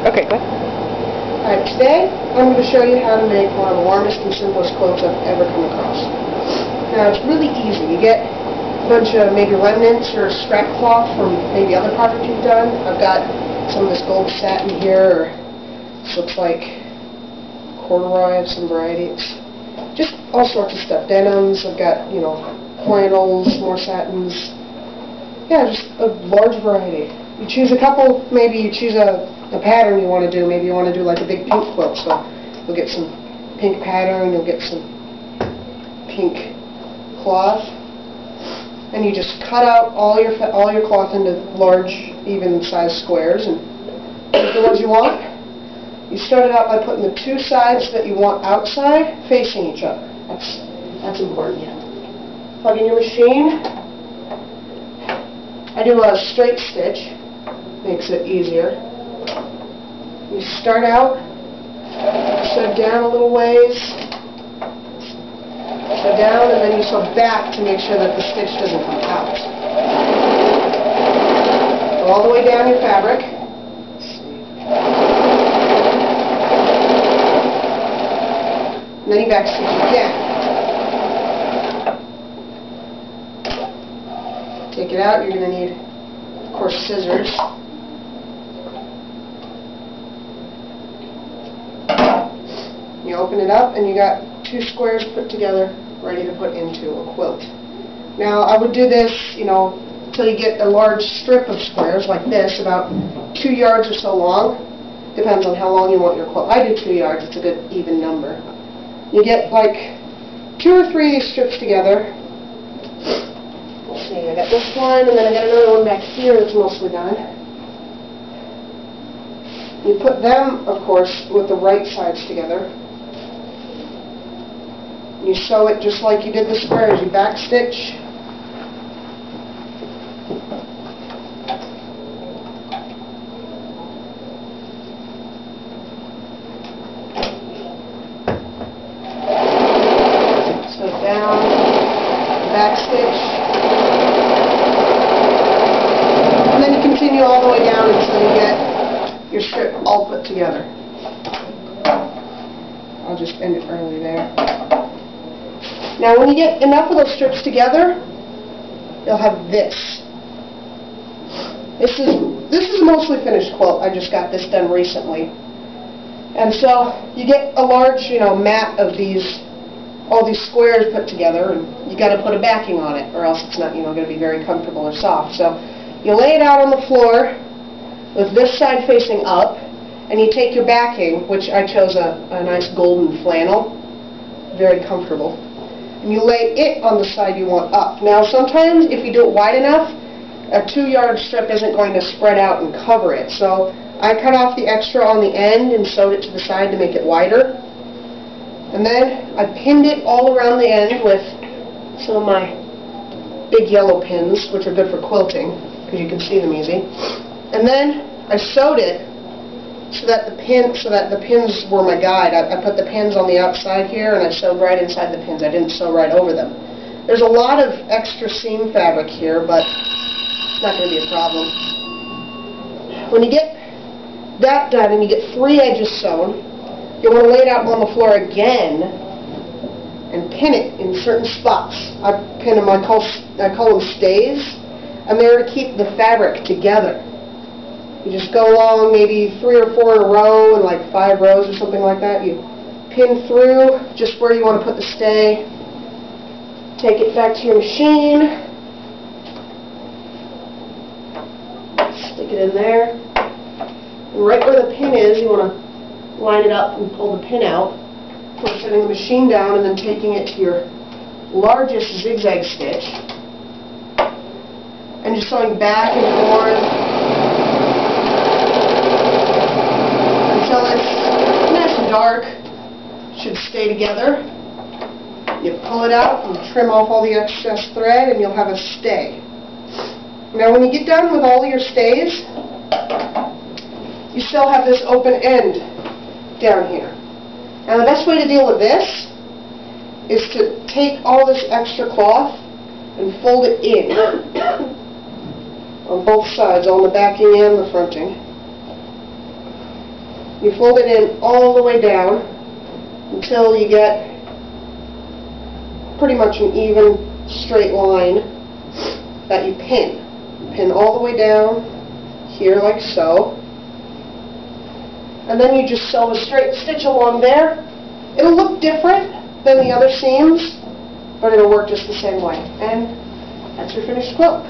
Okay, go ahead. Alright, today I'm going to show you how to make one of the warmest and simplest quilts I've ever come across. Now, it's really easy. You get a bunch of maybe remnants or scrap cloth from maybe other projects you've done. I've got some of this gold satin here, or this looks like corduroy of some varieties. Just all sorts of stuff. Denims, I've got, you know, flannels, more satins. Yeah, just a large variety. You choose a couple, maybe you choose a pattern you want to do. Maybe you want to do like a big pink quilt, so you'll get some pink pattern, you'll get some pink cloth, and you just cut out all your cloth into large, even-sized squares, and pick the ones you want. You start it out by putting the two sides that you want outside facing each other. That's important. Plug in your machine. I do a straight stitch, makes it easier. You start out, sew down a little ways, sew down, and then you sew back to make sure that the stitch doesn't come out. Go all the way down your fabric. And then you back stitch again. Take it out. You're going to need, of course, scissors. You open it up and you got two squares put together, ready to put into a quilt. Now, I would do this, you know, until you get a large strip of squares like this, about 2 yards or so long. Depends on how long you want your quilt. I do 2 yards. It's a good even number. You get like 2 or 3 of these strips together. Let's see, I got this one, and then I got another one back here that's mostly done. You put them, of course, with the right sides together. You sew it just like you did the squares. You back stitch. Sew it down. Back stitch. And then you continue all the way down until you get your strip all put together. I'll just end it early there. Now when you get enough of those strips together, you'll have this. This is a mostly finished quilt. I just got this done recently. And so you get a large, you know, mat of all these squares put together, and you got to put a backing on it, or else it's not, you know, going to be very comfortable or soft. So you lay it out on the floor with this side facing up, and you take your backing, which I chose a nice golden flannel, very comfortable, and you lay it on the side you want up. Now sometimes if you do it wide enough, a 2-yard strip isn't going to spread out and cover it. So I cut off the extra on the end and sewed it to the side to make it wider. And then I pinned it all around the end with some of my big yellow pins, which are good for quilting, because you can see them easy. And then I sewed it so that the pins were my guide. I put the pins on the outside here, and I sewed right inside the pins. I didn't sew right over them. There's a lot of extra seam fabric here, but it's not going to be a problem. When you get that done and you get 3 edges sewn, you want to lay it out on the floor again and pin it in certain spots. I pin them, I call them stays, and they're to keep the fabric together. You just go along maybe 3 or 4 in a row, and like 5 rows or something like that. You pin through just where you want to put the stay. Take it back to your machine. Stick it in there. And right where the pin is, you want to line it up and pull the pin out. Before setting the machine down and then taking it to your largest zigzag stitch. And just sewing back and forth until it's nice and dark. Should stay together. You pull it out and trim off all the excess thread, and you'll have a stay. Now when you get done with all your stays, you still have this open end down here. Now the best way to deal with this is to take all this extra cloth and fold it in on both sides, on the backing and the fronting. You fold it in all the way down until you get pretty much an even straight line that you pin. Pin all the way down here like so. And then you just sew a straight stitch along there. It'll look different than the other seams, but it'll work just the same way. And that's your finished quilt.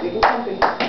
Big and comfy.